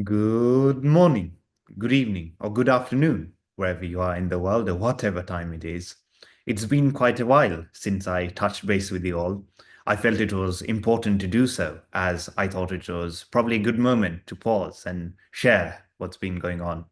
Good morning, good evening, or good afternoon, wherever you are in the world, or whatever time it is. It's been quite a while since I touched base with you all. I felt it was important to do so, as I thought it was probably a good moment to pause and share what's been going on.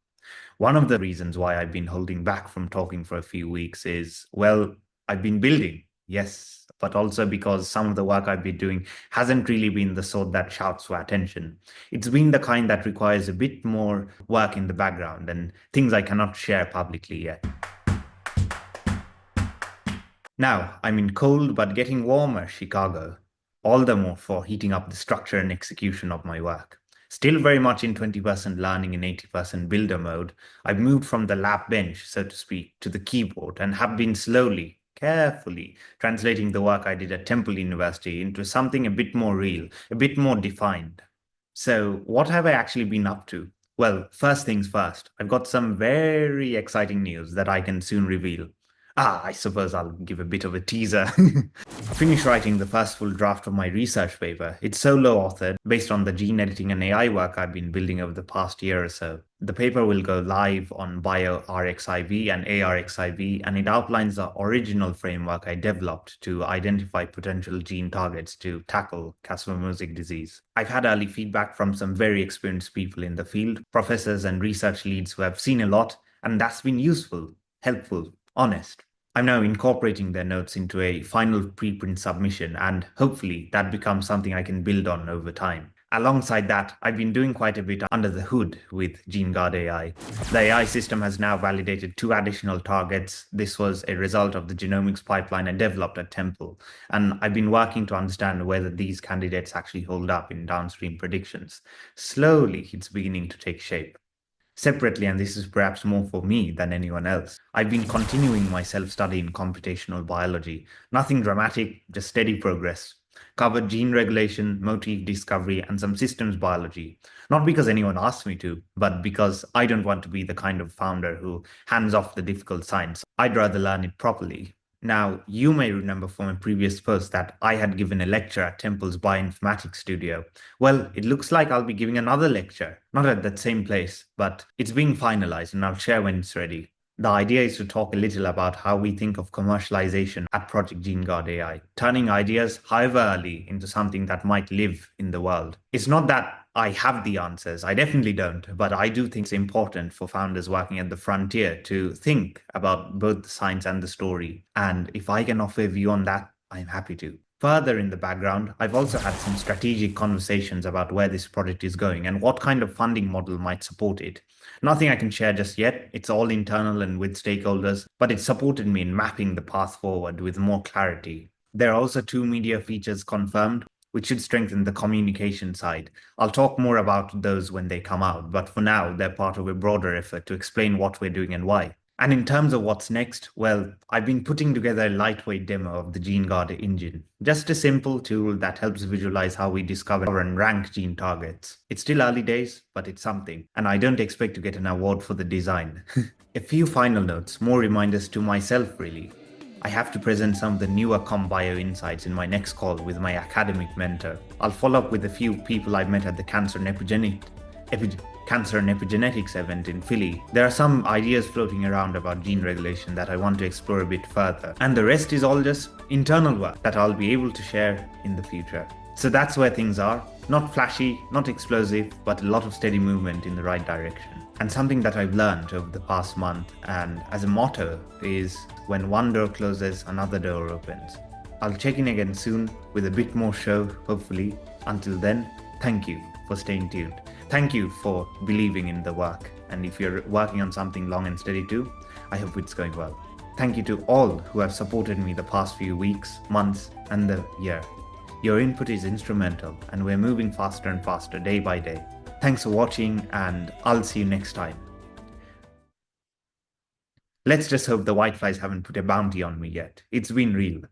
One of the reasons why I've been holding back from talking for a few weeks is, well, I've been building, yes, but also because some of the work I've been doing hasn't really been the sort that shouts for attention. It's been the kind that requires a bit more work in the background and things I cannot share publicly yet. Now, I'm in cold but getting warmer Chicago, all the more for heating up the structure and execution of my work. Still very much in 20% learning and 80% builder mode, I've moved from the lab bench, so to speak, to the keyboard and have been slowly, carefully translating the work I did at Temple University into something a bit more real, a bit more defined. So, what have I actually been up to? Well, first things first, I've got some very exciting news that I can soon reveal. I suppose I'll give a bit of a teaser. I finished writing the first full draft of my research paper. It's solo authored based on the gene editing and AI work I've been building over the past year or so. The paper will go live on bioRxiv and arXiv, and it outlines the original framework I developed to identify potential gene targets to tackle Caspar-Mosaic disease. I've had early feedback from some very experienced people in the field, professors and research leads who have seen a lot, and that's been useful, helpful, honest. I'm now incorporating their notes into a final preprint submission, and hopefully that becomes something I can build on over time. Alongside that, I've been doing quite a bit under the hood with GeneGuard AI. The AI system has now validated 2 additional targets. This was a result of the genomics pipeline I developed at Temple, and I've been working to understand whether these candidates actually hold up in downstream predictions. Slowly, it's beginning to take shape. Separately, and this is perhaps more for me than anyone else, I've been continuing my self study in computational biology. Nothing dramatic, just steady progress. Covered gene regulation, motif discovery, and some systems biology. Not because anyone asked me to, but because I don't want to be the kind of founder who hands off the difficult science. I'd rather learn it properly. Now, you may remember from a previous post that I had given a lecture at Temple's bioinformatics studio. Well, it looks like I'll be giving another lecture, not at that same place, but it's being finalized and I'll share when it's ready. The idea is to talk a little about how we think of commercialization at Project GeneGuard AI, turning ideas, however early, into something that might live in the world. It's not that I have the answers, I definitely don't, but I do think it's important for founders working at the frontier to think about both the science and the story. And if I can offer a view on that, I'm happy to. Further in the background, I've also had some strategic conversations about where this project is going and what kind of funding model might support it. Nothing I can share just yet, it's all internal and with stakeholders, but it supported me in mapping the path forward with more clarity. There are also 2 media features confirmed, which should strengthen the communication side. I'll talk more about those when they come out, but for now, they're part of a broader effort to explain what we're doing and why. And in terms of what's next, well, I've been putting together a lightweight demo of the GeneGuard engine. Just a simple tool that helps visualize how we discover and rank gene targets. It's still early days, but it's something, and I don't expect to get an award for the design. A few final notes, more reminders to myself really. I have to present some of the newer CombBio insights in my next call with my academic mentor. I'll follow up with a few people I met at the Cancer and Epigenetics event in Philly. There are some ideas floating around about gene regulation that I want to explore a bit further. And the rest is all just internal work that I'll be able to share in the future. So that's where things are. Not flashy, not explosive, but a lot of steady movement in the right direction. And something that I've learned over the past month, and as a motto, is when one door closes, another door opens. I'll check in again soon with a bit more show, hopefully. Until then, thank you for staying tuned. Thank you for believing in the work. And if you're working on something long and steady too, I hope it's going well. Thank you to all who have supported me the past few weeks, months, and the year. Your input is instrumental, and we're moving faster and faster day by day. Thanks for watching, and I'll see you next time. Let's just hope the whiteflies haven't put a bounty on me yet. It's been real.